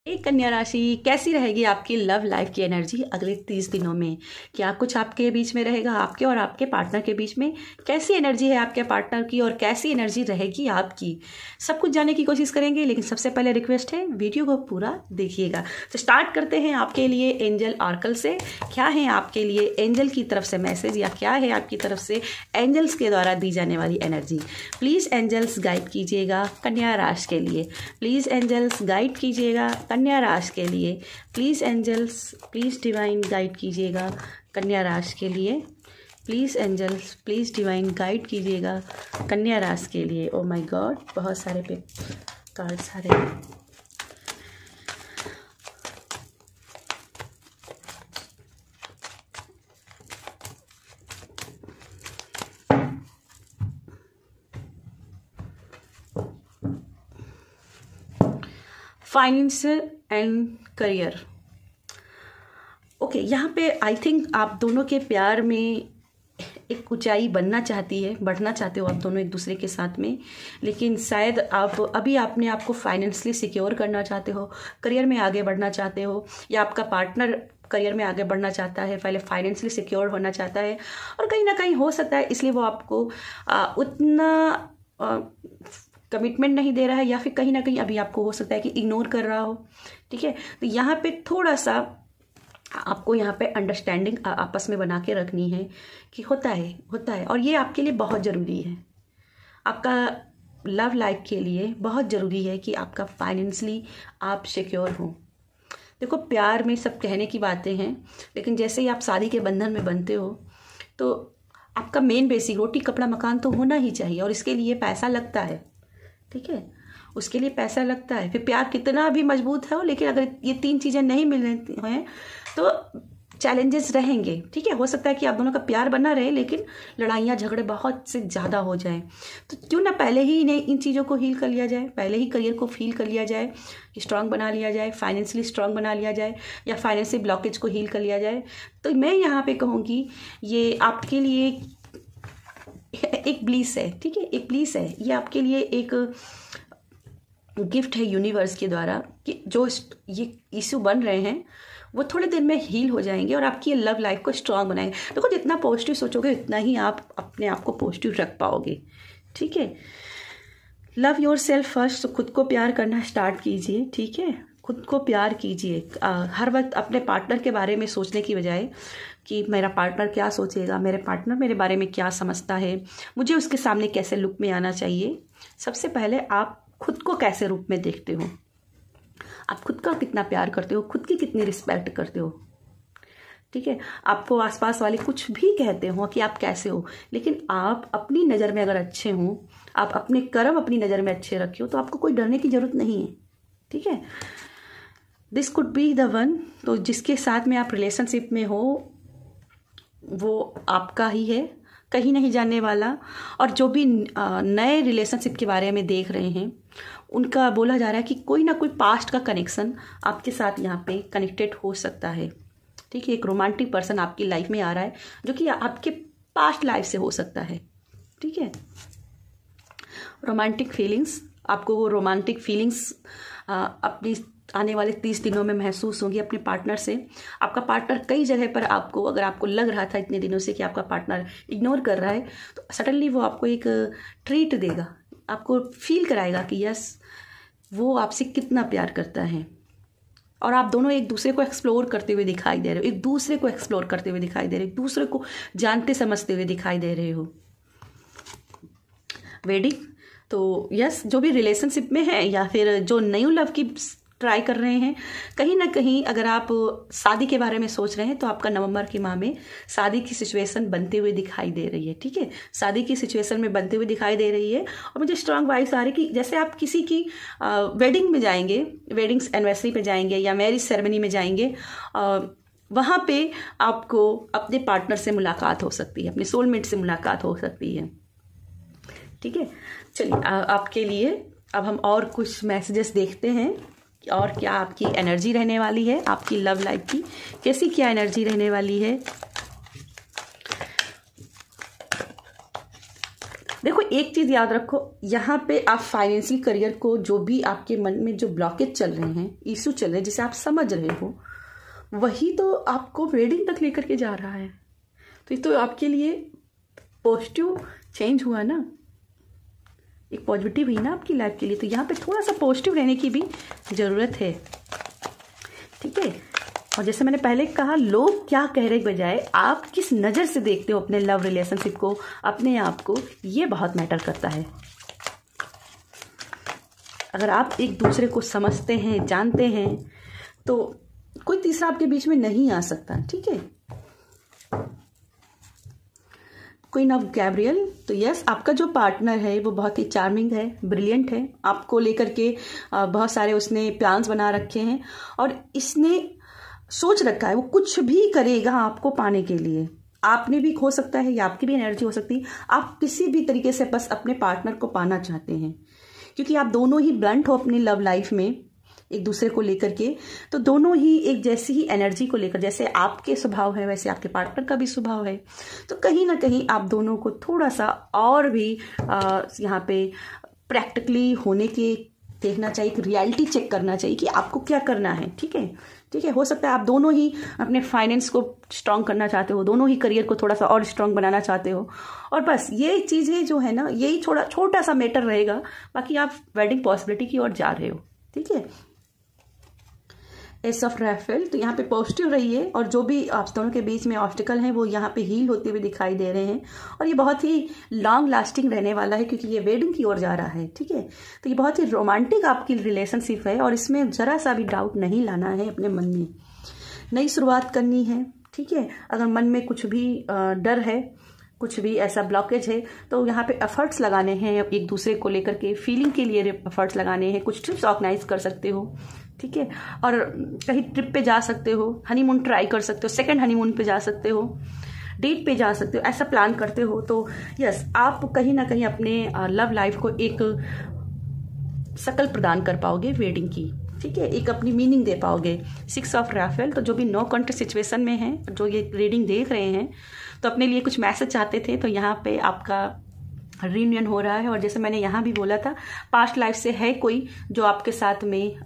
एक कन्या राशि कैसी रहेगी आपकी लव लाइफ की एनर्जी अगले 30 दिनों में। क्या कुछ आपके बीच में रहेगा, आपके और आपके पार्टनर के बीच में कैसी एनर्जी है आपके पार्टनर की और कैसी एनर्जी रहेगी आपकी, सब कुछ जानने की कोशिश करेंगे। लेकिन सबसे पहले रिक्वेस्ट है, वीडियो को पूरा देखिएगा। तो स्टार्ट करते हैं आपके लिए एंजल ऑर्कल से। क्या है आपके लिए एंजल की तरफ से मैसेज या क्या है आपकी तरफ से एंजल्स के द्वारा दी जाने वाली एनर्जी। प्लीज़ एंजल्स गाइड कीजिएगा कन्या राशि के लिए। प्लीज़ एंजल्स गाइड कीजिएगा कन्या राशि के लिए। Please angels, please divine guide कीजिएगा कन्या राशि के लिए। Please angels, please divine guide कीजिएगा कन्या राशि के लिए। ओ माय गॉड, बहुत सारे पे कार्ड्स आ रहे हैं। Financial and career. ओके, यहाँ पे आई थिंक आप दोनों के प्यार में एक ऊंचाई बनना चाहती है, बढ़ना चाहते हो आप दोनों एक दूसरे के साथ में। लेकिन शायद आप अभी अपने आप को फाइनेंशियली सिक्योर करना चाहते हो, करियर में आगे बढ़ना चाहते हो, या आपका पार्टनर करियर में आगे बढ़ना चाहता है, पहले फाइनेंशियली सिक्योर होना चाहता है। और कहीं ना कहीं हो सकता है इसलिए वो आपको उतना कमिटमेंट नहीं दे रहा है, या फिर कहीं ना कहीं अभी आपको हो सकता है कि इग्नोर कर रहा हो। ठीक है, तो यहाँ पे थोड़ा सा आपको यहाँ पे अंडरस्टैंडिंग आपस में बना के रखनी है कि होता है और ये आपके लिए बहुत ज़रूरी है। आपका लव लाइफ के लिए बहुत ज़रूरी है कि आपका फाइनेंशियली आप सिक्योर हो। देखो, प्यार में सब कहने की बातें हैं, लेकिन जैसे ही आप शादी के बंधन में बनते हो तो आपका मेन बेसिक रोटी कपड़ा मकान तो होना ही चाहिए, और इसके लिए पैसा लगता है। ठीक है, उसके लिए पैसा लगता है। फिर प्यार कितना भी मजबूत है हो, लेकिन अगर ये तीन चीज़ें नहीं मिल रही हैं तो चैलेंजेस रहेंगे। ठीक है, हो सकता है कि आप दोनों का प्यार बना रहे लेकिन लड़ाइयाँ झगड़े बहुत से ज़्यादा हो जाए। तो क्यों ना पहले ही इन्हें इन चीज़ों को हील कर लिया जाए, पहले ही करियर को फील कर लिया जाए, स्ट्रांग बना लिया जाए, फाइनेंशियली स्ट्रांग बना लिया जाए, या फाइनेंशियल ब्लॉकेज को हील कर लिया जाए। तो मैं यहाँ पे कहूँगी ये आपके लिए एक ब्लीस है। ठीक है, एक ब्लीस है, ये आपके लिए एक गिफ्ट है यूनिवर्स के द्वारा कि जो ये इशू बन रहे हैं वो थोड़े दिन में हील हो जाएंगे और आपकी लव लाइफ को स्ट्रांग बनाएंगे। देखो, जितना पॉजिटिव सोचोगे उतना ही आप अपने आप को पॉजिटिव रख पाओगे। ठीक है, लव योर सेल्फ फर्स्ट। तो खुद को प्यार करना स्टार्ट कीजिए। ठीक है, खुद को प्यार कीजिए। हर वक्त अपने पार्टनर के बारे में सोचने की बजाय कि मेरा पार्टनर क्या सोचेगा, मेरे पार्टनर मेरे बारे में क्या समझता है, मुझे उसके सामने कैसे लुक में आना चाहिए। सबसे पहले आप खुद को कैसे रूप में देखते हो, आप खुद का कितना प्यार करते हो, खुद की कितनी रिस्पेक्ट करते हो। ठीक है, आपको आसपास वाले कुछ भी कहते हो कि आप कैसे हो, लेकिन आप अपनी नज़र में अगर अच्छे हो, आप अपने कर्म अपनी नज़र में अच्छे रखे हो, तो आपको कोई डरने की ज़रूरत नहीं है। ठीक है, this could be the one. तो जिसके साथ में आप रिलेशनशिप में हो वो आपका ही है, कहीं नहीं जानने वाला। और जो भी नए रिलेशनशिप के बारे में देख रहे हैं उनका बोला जा रहा है कि कोई ना कोई पास्ट का कनेक्शन आपके साथ यहाँ पे कनेक्टेड हो सकता है। ठीक है, एक रोमांटिक पर्सन आपकी लाइफ में आ रहा है जो कि आपके पास्ट लाइफ से हो सकता है। ठीक है, रोमांटिक फीलिंग्स, आपको वो रोमांटिक फीलिंग्स अपनी आने वाले 30 दिनों में महसूस होंगी अपने पार्टनर से। आपका पार्टनर कई जगह पर आपको, अगर आपको लग रहा था इतने दिनों से कि आपका पार्टनर इग्नोर कर रहा है, तो सडनली वो आपको एक ट्रीट देगा, आपको फील कराएगा कि यस वो आपसे कितना प्यार करता है। और आप दोनों एक दूसरे को एक्सप्लोर करते हुए दिखाई दे रहे हो, एक दूसरे को एक्सप्लोर करते हुए दिखाई दे रहे हो, एक दूसरे को जानते समझते हुए दिखाई दे रहे हो। वेडिंग, तो यस, जो भी रिलेशनशिप में है या फिर जो न्यू लव की ट्राई कर रहे हैं, कहीं ना कहीं अगर आप शादी के बारे में सोच रहे हैं तो आपका नवंबर के माह में शादी की सिचुएशन बनते हुए दिखाई दे रही है। ठीक है, शादी की सिचुएशन में बनते हुए दिखाई दे रही है। और मुझे स्ट्रांग वाइब्स आ रही कि जैसे आप किसी की वेडिंग में जाएंगे, वेडिंग्स एनिवर्सरी पे जाएंगे या मैरिज सेरेमनी में जाएंगे, वहाँ पे आपको अपने पार्टनर से मुलाकात हो सकती है, अपने सोलमेट से मुलाकात हो सकती है। ठीक है, चलिए आपके लिए अब हम और कुछ मैसेजेस देखते हैं और क्या आपकी एनर्जी रहने वाली है, आपकी लव लाइफ की कैसी क्या एनर्जी रहने वाली है। देखो, एक चीज़ याद रखो, यहाँ पे आप फाइनेंशियल करियर को, जो भी आपके मन में जो ब्लॉकेज चल रहे हैं, इशू चल रहे हैं, जिसे आप समझ रहे हो, वही तो आपको वेडिंग तक लेकर के जा रहा है। तो ये तो आपके लिए पॉजिटिव चेंज हुआ ना, एक पॉजिटिव हुई ना आपकी लाइफ के लिए। तो यहाँ पे थोड़ा सा पॉजिटिव रहने की भी ज़रूरत है, ठीक है। और जैसे मैंने पहले कहा, लोग क्या कह रहे बजाय आप किस नज़र से देखते हो अपने लव रिलेशनशिप को, अपने आप को, ये बहुत मैटर करता है। अगर आप एक दूसरे को समझते हैं, जानते हैं, तो कोई तीसरा आपके बीच में नहीं आ सकता, ठीक है। क्वीन ऑफ गैब्रियल, तो यस, आपका जो पार्टनर है वो बहुत ही चार्मिंग है, ब्रिलियंट है, आपको लेकर के बहुत सारे उसने प्लान्स बना रखे हैं और इसने सोच रखा है वो कुछ भी करेगा आपको पाने के लिए। आपने भी हो सकता है या आपकी भी एनर्जी हो सकती है, आप किसी भी तरीके से बस अपने पार्टनर को पाना चाहते हैं, क्योंकि आप दोनों ही ब्लंट हो अपनी लव लाइफ में एक दूसरे को लेकर के। तो दोनों ही एक जैसी ही एनर्जी को लेकर, जैसे आपके स्वभाव है वैसे आपके पार्टनर का भी स्वभाव है। तो कहीं ना कहीं आप दोनों को थोड़ा सा और भी यहाँ पे प्रैक्टिकली होने के देखना चाहिए, रियलिटी चेक करना चाहिए कि आपको क्या करना है, ठीक है। ठीक है, हो सकता है आप दोनों ही अपने फाइनेंस को स्ट्रांग करना चाहते हो, दोनों ही करियर को थोड़ा सा और स्ट्रांग बनाना चाहते हो, और बस ये चीज़ें जो है ना, यही छोटा सा मैटर रहेगा, बाकी आप वेडिंग पॉसिबिलिटी की ओर जा रहे हो, ठीक है। एस ऑफ राफेल, तो यहाँ पे पॉजिटिव रहिए और जो भी आप दोनों के बीच में ऑब्स्टिकल हैं वो यहाँ पे हील होते हुए दिखाई दे रहे हैं, और ये बहुत ही लॉन्ग लास्टिंग रहने वाला है क्योंकि ये वेडिंग की ओर जा रहा है, ठीक है। तो ये बहुत ही रोमांटिक आपकी रिलेशनशिप है और इसमें ज़रा सा भी डाउट नहीं लाना है अपने मन में। नई शुरुआत करनी है, ठीक है। अगर मन में कुछ भी डर है, कुछ भी ऐसा ब्लॉकेज है, तो यहाँ पे एफर्ट्स लगाने हैं एक दूसरे को लेकर के, फीलिंग के लिए एफर्ट्स लगाने हैं। कुछ ट्रिप्स ऑर्गेनाइज कर सकते हो, ठीक है, और कहीं ट्रिप पे जा सकते हो, हनीमून ट्राई कर सकते हो, सेकंड हनीमून पे जा सकते हो, डेट पे जा सकते हो, ऐसा प्लान करते हो। तो यस, आप कहीं ना कहीं अपने लव लाइफ को एक शकल प्रदान कर पाओगे वेडिंग की, ठीक है, एक अपनी मीनिंग दे पाओगे। 6 ऑफ राफेल, तो जो भी नो कॉन्टेक्ट सिचुएशन में है, जो ये रीडिंग देख रहे हैं, तो अपने लिए कुछ मैसेज चाहते थे, तो यहाँ पे आपका रियूनियन हो रहा है। और जैसे मैंने यहाँ भी बोला था, पास्ट लाइफ से है कोई जो आपके साथ में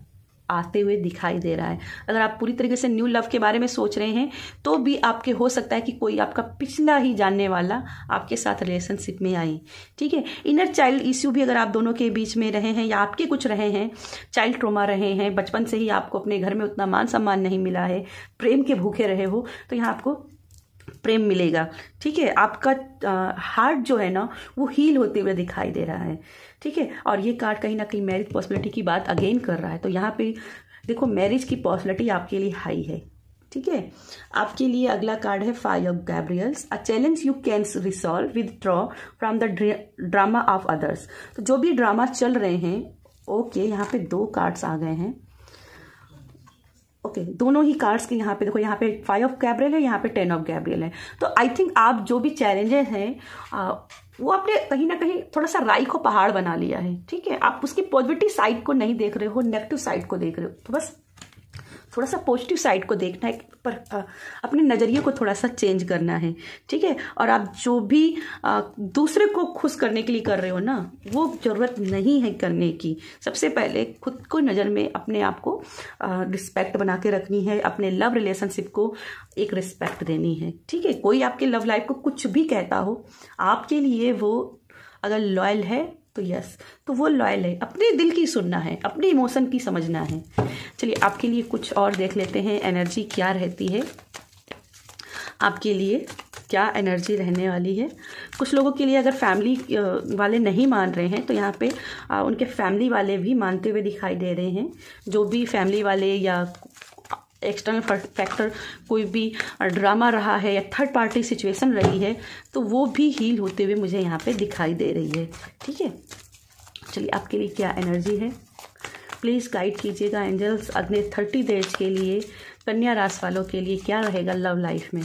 आते हुए दिखाई दे रहा है। अगर आप पूरी तरीके से न्यू लव के बारे में सोच रहे हैं, तो भी आपके हो सकता है कि कोई आपका पिछला ही जानने वाला आपके साथ रिलेशनशिप में आए, ठीक है। इनर चाइल्ड इश्यू भी अगर आप दोनों के बीच में रहे हैं या आपके कुछ रहे हैं, चाइल्ड ट्रॉमा रहे हैं, बचपन से ही आपको अपने घर में उतना मान सम्मान नहीं मिला है, प्रेम के भूखे रहे हो, तो यहाँ आपको प्रेम मिलेगा, ठीक है। आपका हार्ट जो है ना वो हील होते हुए दिखाई दे रहा है, ठीक है। और ये कार्ड कहीं ना कहीं मैरिज पॉसिबिलिटी की बात अगेन कर रहा है। तो यहाँ पे देखो, मैरिज की पॉसिबिलिटी आपके लिए हाई है, ठीक है। आपके लिए अगला कार्ड है 5 of Gabriels, a challenge you can resolve withdraw from the drama of others. तो जो भी ड्रामा चल रहे हैं, ओके, यहाँ पे 2 कार्ड्स आ गए हैं, ओके, दोनों ही कार्ड्स के यहाँ पे देखो, यहाँ पे 5 ऑफ गैब्रियल है, यहाँ पे 10 ऑफ गैब्रियल है। तो आई थिंक आप जो भी चैलेंजेस हैं वो आपने कहीं ना कहीं थोड़ा सा राई को पहाड़ बना लिया है, ठीक है। आप उसकी पॉजिटिव साइड को नहीं देख रहे हो, नेगेटिव साइड को देख रहे हो। तो बस थोड़ा सा पॉजिटिव साइड को देखना है, पर अपने नज़रिए को थोड़ा सा चेंज करना है, ठीक है। और आप जो भी दूसरे को खुश करने के लिए कर रहे हो ना, वो ज़रूरत नहीं है करने की। सबसे पहले खुद को नज़र में अपने आप को रिस्पेक्ट बना के रखनी है, अपने लव रिलेशनशिप को एक रिस्पेक्ट देनी है, ठीक है। कोई आपके लव लाइफ को कुछ भी कहता हो, आपके लिए वो अगर लॉयल है तो यस, तो वो लॉयल है। अपने दिल की सुनना है, अपने इमोशन की समझना है। चलिए आपके लिए कुछ और देख लेते हैं, एनर्जी क्या रहती है आपके लिए, क्या एनर्जी रहने वाली है। कुछ लोगों के लिए अगर फैमिली वाले नहीं मान रहे हैं, तो यहाँ पे उनके फैमिली वाले भी मानते हुए दिखाई दे रहे हैं। जो भी फैमिली वाले या एक्सटर्नल फैक्टर कोई भी ड्रामा रहा है या थर्ड पार्टी सिचुएशन रही है, तो वो भी हील होते हुए मुझे यहाँ पे दिखाई दे रही है, ठीक है। चलिए आपके लिए क्या एनर्जी है, प्लीज़ गाइड कीजिएगा एंजल्स। अगले 30 डेज के लिए कन्या राशि वालों के लिए क्या रहेगा लव लाइफ में।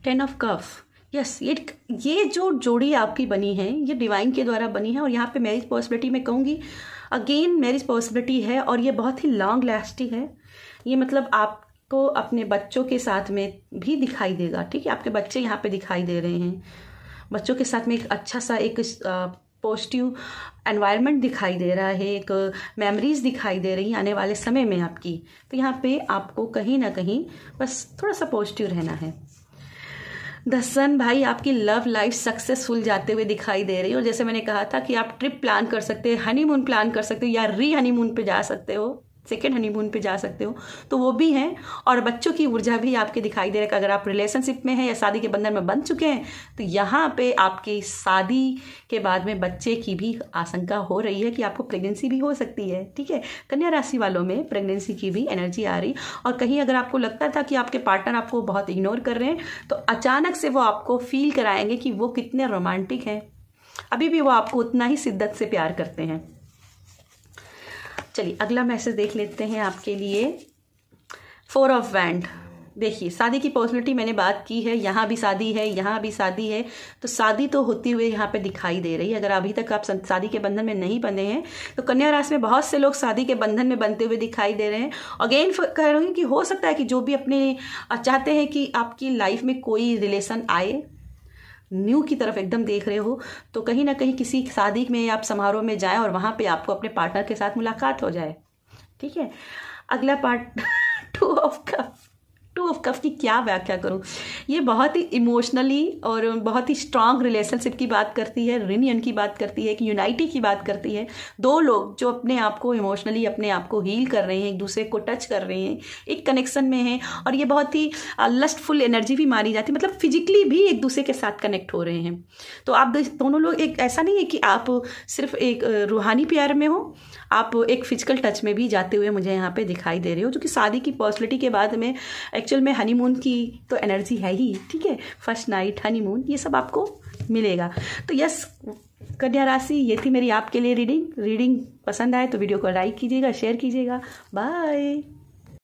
टेन ऑफ कफ, यस, ये जो जोड़ी आपकी बनी है, ये डिवाइन के द्वारा बनी है, और यहाँ पे मैरिज पॉसिबिलिटी मैं कहूँगी अगेन मैरिज पॉसिबिलिटी है, और ये बहुत ही लॉन्ग लास्टिंग है। ये मतलब आप आपको अपने बच्चों के साथ में भी दिखाई देगा। ठीक है, आपके बच्चे यहाँ पे दिखाई दे रहे हैं, बच्चों के साथ में एक अच्छा सा एक पॉजिटिव एनवायरनमेंट दिखाई दे रहा है, एक मेमोरीज दिखाई दे रही है आने वाले समय में आपकी। तो यहाँ पे आपको कहीं ना कहीं बस थोड़ा सा पॉजिटिव रहना है। द सन भाई आपकी लव लाइफ सक्सेसफुल जाते हुए दिखाई दे रही है। और जैसे मैंने कहा था कि आप ट्रिप प्लान कर सकते हैं, हनीमून प्लान कर सकते हो, या हनीमून पे जा सकते हो, सेकेंड हनीमून पे जा सकते हो, तो वो भी हैं। और बच्चों की ऊर्जा भी आपके दिखाई दे रहा है कि अगर आप रिलेशनशिप में हैं या शादी के बंधन में बंध चुके हैं तो यहाँ पे आपकी शादी के बाद में बच्चे की भी आशंका हो रही है कि आपको प्रेगनेंसी भी हो सकती है। ठीक है, कन्या राशि वालों में प्रेगनेंसी की भी एनर्जी आ रही। और कहीं अगर आपको लगता था कि आपके पार्टनर आपको बहुत इग्नोर कर रहे हैं तो अचानक से वो आपको फील कराएंगे कि वो कितने रोमांटिक हैं, अभी भी वो आपको उतना ही शिद्दत से प्यार करते हैं। चलिए अगला मैसेज देख लेते हैं आपके लिए। 4 ऑफ वैंड। देखिए शादी की पॉसिबिलिटी मैंने बात की है, यहाँ भी शादी है, यहाँ भी शादी है, तो शादी तो होती हुई यहाँ पे दिखाई दे रही है। अगर अभी तक आप शादी के बंधन में नहीं बंधे हैं तो कन्या राशि में बहुत से लोग शादी के बंधन में बनते हुए दिखाई दे रहे हैं। अगेन कह रही हूँ कि हो सकता है कि जो भी अपने चाहते हैं कि आपकी लाइफ में कोई रिलेशन आए, न्यू की तरफ एकदम देख रहे हो, तो कहीं ना कहीं किसी शादी में आप समारोह में जाएं और वहाँ पे आपको अपने पार्टनर के साथ मुलाकात हो जाए। ठीक है, अगला पार्ट 2 ऑफ कप की क्या व्याख्या करूं, ये बहुत ही इमोशनली और बहुत ही स्ट्रांग रिलेशनशिप की बात करती है, रियूनियन की बात करती है, कि यूनाइटी की बात करती है। 2 लोग जो अपने आप को इमोशनली अपने आप को हील कर रहे हैं, एक दूसरे को टच कर रहे हैं, एक कनेक्शन में हैं। और ये बहुत ही लस्टफुल एनर्जी भी मानी जाती है, मतलब फिजिकली भी एक दूसरे के साथ कनेक्ट हो रहे हैं। तो आप दोनों लोग एक, ऐसा नहीं है कि आप सिर्फ एक रूहानी प्यार में हो, आप एक फिजिकल टच में भी जाते हुए मुझे यहाँ पे दिखाई दे रहे हो, जो कि शादी की पॉसिबिलिटी के बाद में एक्चुअल में हनीमून की तो एनर्जी है ही। ठीक है, फर्स्ट नाइट, हनीमून, ये सब आपको मिलेगा। तो यस कन्या राशि, ये थी मेरी आपके लिए रीडिंग पसंद आए तो वीडियो को लाइक कीजिएगा, शेयर कीजिएगा। बाय।